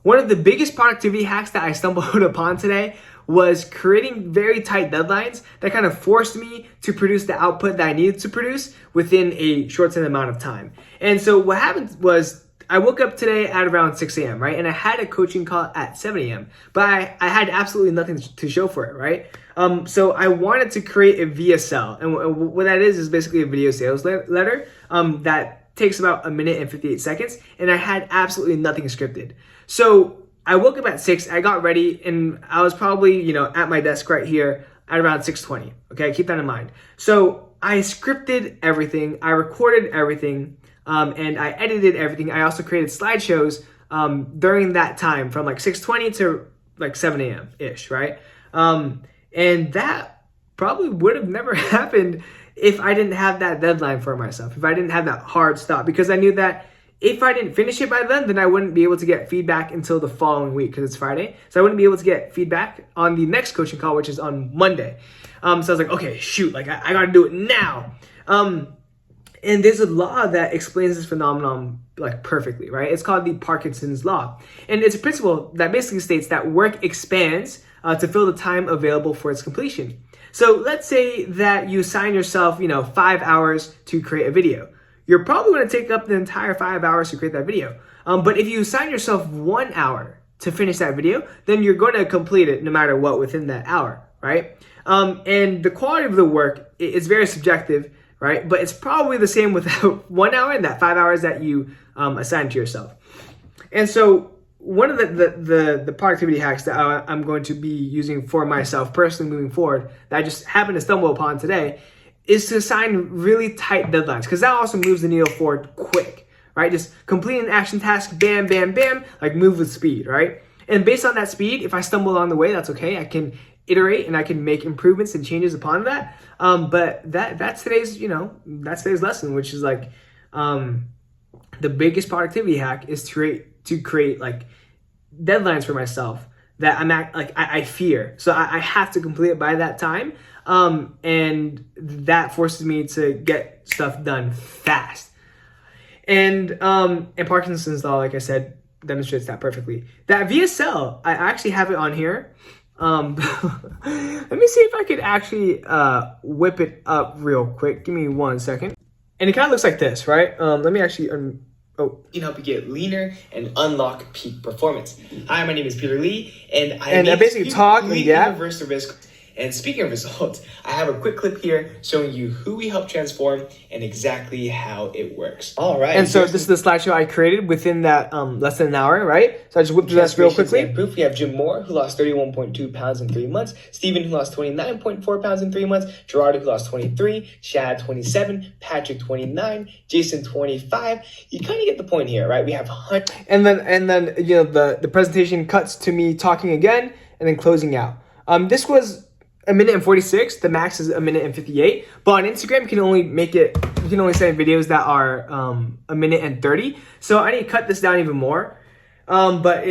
one of the biggest productivity hacks that I stumbled upon today was creating very tight deadlines that kind of forced me to produce the output that I needed to produce within a shortened amount of time. And so what happened was I woke up today at around 6 a.m., right? And I had a coaching call at 7 a.m., but I had absolutely nothing to show for it, right? So I wanted to create a VSL. And what that is basically a video sales letter that takes about 1 minute and 58 seconds. And I had absolutely nothing scripted. So I woke up at 6, I got ready, and I was probably, at my desk right here at around 6:20. Okay, keep that in mind. So I scripted everything, I recorded everything, and I edited everything. I also created slideshows during that time from like 6:20 to like 7 a.m. ish, right? And that probably would have never happened if I didn't have that deadline for myself, if I didn't have that hard stop, because I knew that if I didn't finish it by then I wouldn't be able to get feedback until the following week because it's Friday. So I wouldn't be able to get feedback on the next coaching call, which is on Monday. So I was like, okay, shoot, like I gotta do it now. And there's a law that explains this phenomenon like perfectly, right? It's called the Parkinson's law. And it's a principle that basically states that work expands to fill the time available for its completion. So let's say that you assign yourself, 5 hours to create a video. You're probably going to take up the entire 5 hours to create that video. But if you assign yourself 1 hour to finish that video, then you're going to complete it no matter what within that hour, right? And the quality of the work is very subjective, right? But it's probably the same without 1 hour and that 5 hours that you assign to yourself. And so one of the productivity hacks that I'm going to be using for myself personally moving forward that I just happened to stumble upon today is to assign really tight deadlines, because that also moves the needle forward quick, right? Just complete an action task, bam, bam, bam, like move with speed, right? And based on that speed, if I stumble along the way, that's okay. I can iterate and I can make improvements and changes upon that. But that's today's, that's today's lesson, which is like the biggest productivity hack is to create like deadlines for myself that I fear. So I have to complete it by that time. And that forces me to get stuff done fast. And Parkinson's law, like I said, demonstrates that perfectly. That VSL, I actually have it on here. Let me see if I could actually whip it up real quick. Give me 1 second. And it kind of looks like this, right? Let me actually can help you get leaner and unlock peak performance. Hi, my name is Peter Lee, and I basically talk and reverse the risk. And speaking of results, I have a quick clip here showing you who we help transform and exactly how it works. All right. And so this is the slideshow I created within that less than an hour, right? So I just whipped through that real quickly. Proof. We have Jim Moore, who lost 31.2 pounds in 3 months. Stephen, who lost 29.4 pounds in 3 months. Gerardo, who lost 23. Shad, 27. Patrick, 29. Jason, 25. You kind of get the point here, right? We have and then the presentation cuts to me talking again and then closing out. This was 1 minute and 46. The max is 1 minute and 58. But on Instagram, you can only send videos that are 1 minute and 30. So I need to cut this down even more. But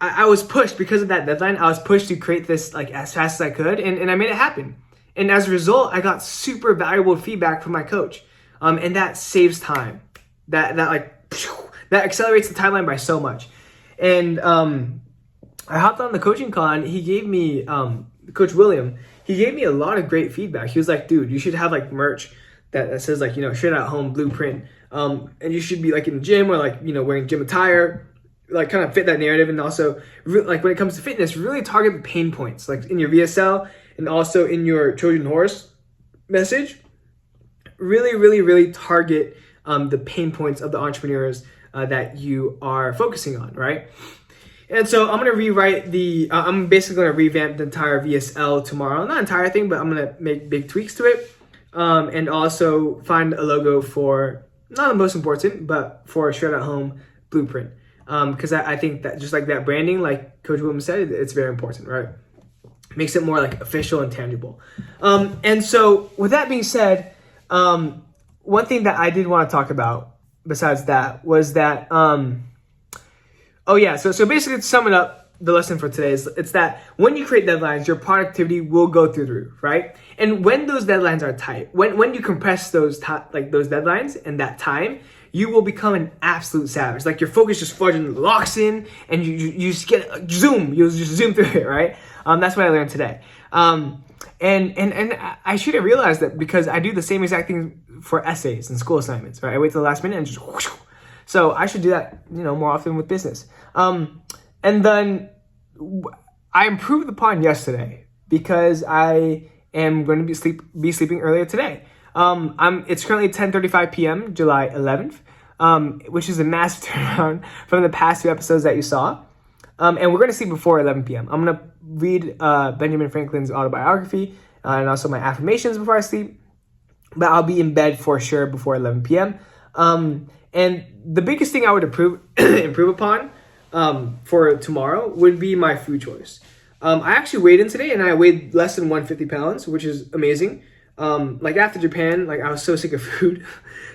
I was pushed because of that deadline. I was pushed to create this like as fast as I could, and I made it happen. And as a result, I got super valuable feedback from my coach. And that saves time. That accelerates the timeline by so much. And I hopped on the coaching call, and he gave me Coach William, he gave me a lot of great feedback. He was like, dude, you should have like merch that says like, shit at home blueprint. And you should be like in the gym or like, wearing gym attire, like kind of fit that narrative. And also like when it comes to fitness, really target the pain points, like in your VSL and also in your Trojan horse message, really, really, really target the pain points of the entrepreneurs that you are focusing on, right? And so I'm going to rewrite I'm basically going to revamp the entire VSL tomorrow. Not entire thing, but I'm going to make big tweaks to it. And also find a logo for, not the most important, but for a Shred at Home blueprint. Because I think that just like that branding, like Coach Williams said, it's very important, right? Makes it more like official and tangible. And so with that being said, one thing that I did want to talk about besides that was that, so basically to sum it up, the lesson for today is it's that when you create deadlines, your productivity will go through the roof, right? And when those deadlines are tight, when you compress those deadlines and that time, you will become an absolute savage. Like your focus just fucking locks in, and you just get zoom. You'll just zoom through it, right? That's what I learned today. And I should have realized that because I do the same exact thing for essays and school assignments, right? I wait till the last minute and just whoosh. So I should do that, more often with business. And then I improved upon yesterday because I am going to be sleeping earlier today. It's currently 10:35 p.m. July 11th, which is a massive turnaround from the past 2 episodes that you saw. And we're going to sleep before 11 p.m. I'm going to read Benjamin Franklin's autobiography and also my affirmations before I sleep. But I'll be in bed for sure before 11 p.m. And the biggest thing I would improve upon for tomorrow would be my food choice. I actually weighed in today and I weighed less than 150 pounds, which is amazing. Like after Japan, like I was so sick of food.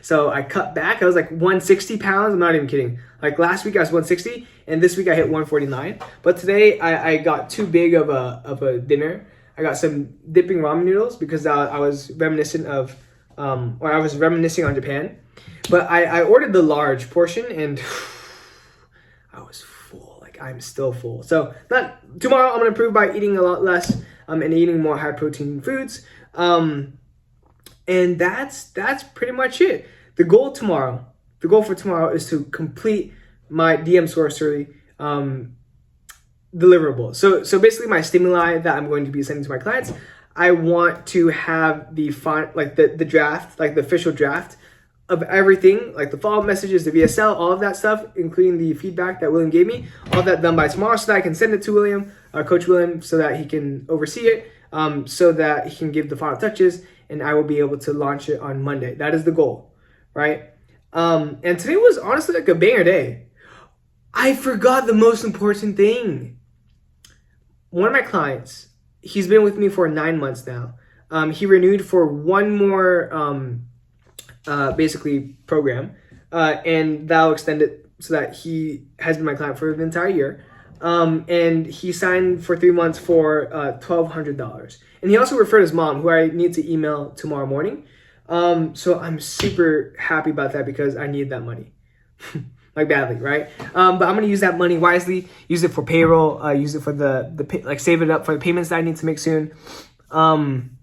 So I cut back. I was like 160 pounds. I'm not even kidding. Like last week I was 160 and this week I hit 149. But today I got too big of a dinner. I got some dipping ramen noodles because I was reminiscing on Japan. But I ordered the large portion and I was full. Like I'm still full. So tomorrow I'm gonna improve by eating a lot less and eating more high protein foods. And that's pretty much it. The goal for tomorrow is to complete my DM sorcery deliverable. So basically my stimuli that I'm going to be sending to my clients, I want to have the draft, like the official draft of everything, like the follow-up messages, the VSL, all of that stuff, including the feedback that William gave me, all of that done by tomorrow so that I can send it to William, Coach William, so that he can oversee it, so that he can give the final touches, and I will be able to launch it on Monday. That is the goal, right? And today was honestly like a banger day. I forgot the most important thing. One of my clients, he's been with me for 9 months now. He renewed for one more basically program, and that'll extend it so that he has been my client for the entire year. And he signed for 3 months for $1,200. And he also referred his mom, who I need to email tomorrow morning. So I'm super happy about that because I need that money. Like badly, right? But I'm going to use that money wisely, use it for payroll, use it for save it up for the payments that I need to make soon. And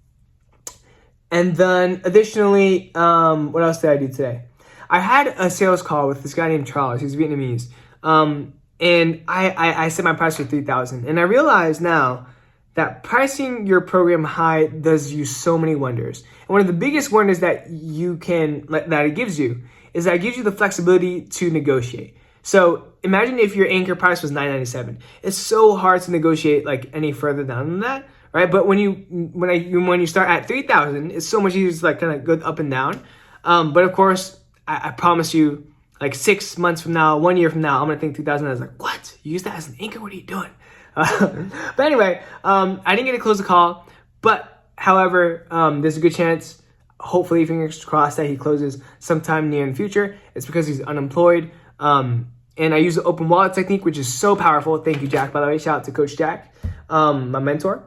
then additionally, what else did I do today? I had a sales call with this guy named Charles. He's Vietnamese. And I set my price for $3,000. And I realize now that pricing your program high does you so many wonders. And one of the biggest wonders that it gives you is that it gives you the flexibility to negotiate. So imagine if your anchor price was $997. It's so hard to negotiate like any further down than that, right? But when you start at $3,000, it's so much easier to like kind of go up and down. But of course, I promise you, like 6 months from now, 1 year from now, I'm gonna think 2000. I was like, what? You use that as an anchor? What are you doing? But anyway, I didn't get to close the call. But however, there's a good chance, hopefully, fingers crossed, that he closes sometime near in the future. It's because he's unemployed. And I use the open wallet technique, which is so powerful. Thank you, Jack, by the way. Shout out to Coach Jack, my mentor.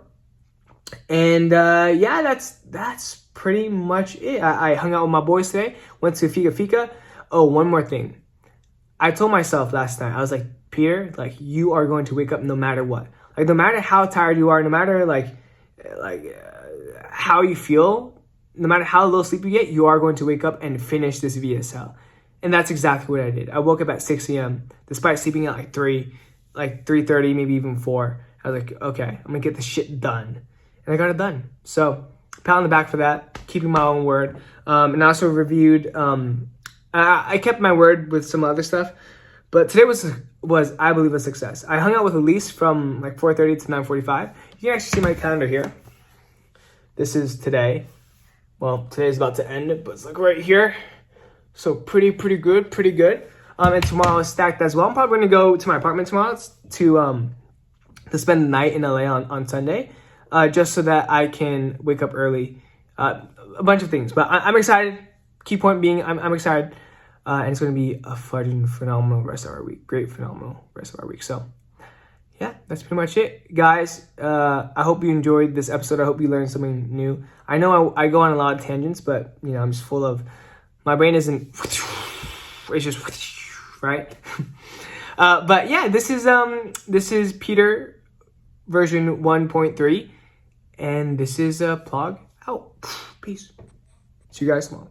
And yeah, that's pretty much it. I hung out with my boys today. Went to Fika. Oh, one more thing. I told myself last night, I was like, Peter, like you are going to wake up no matter what. Like no matter how tired you are, no matter how you feel, no matter how little sleep you get, you are going to wake up and finish this VSL. And that's exactly what I did. I woke up at 6 a.m. despite sleeping at like 3:30, maybe even 4. I was like, okay, I'm gonna get this shit done. And I got it done. So pat on the back for that, keeping my own word. And I also reviewed, I kept my word with some other stuff, but today was I believe a success. I hung out with Elise from like 4:30 to 9:45. You can actually see my calendar here. This is today. Well, today's about to end, but it's like right here. So pretty good. And tomorrow is stacked as well. I'm probably gonna go to my apartment tomorrow to spend the night in LA on Sunday, just so that I can wake up early. A bunch of things, but I'm excited. Key point being, I'm excited. And it's going to be a phenomenal rest of our week. Great, phenomenal rest of our week. So, yeah, that's pretty much it. Guys, I hope you enjoyed this episode. I hope you learned something new. I know I go on a lot of tangents, but, I'm just full of... My brain isn't it's just right. But yeah, this is Peter version 1.3, and this is PLOG out. Peace. See you guys tomorrow.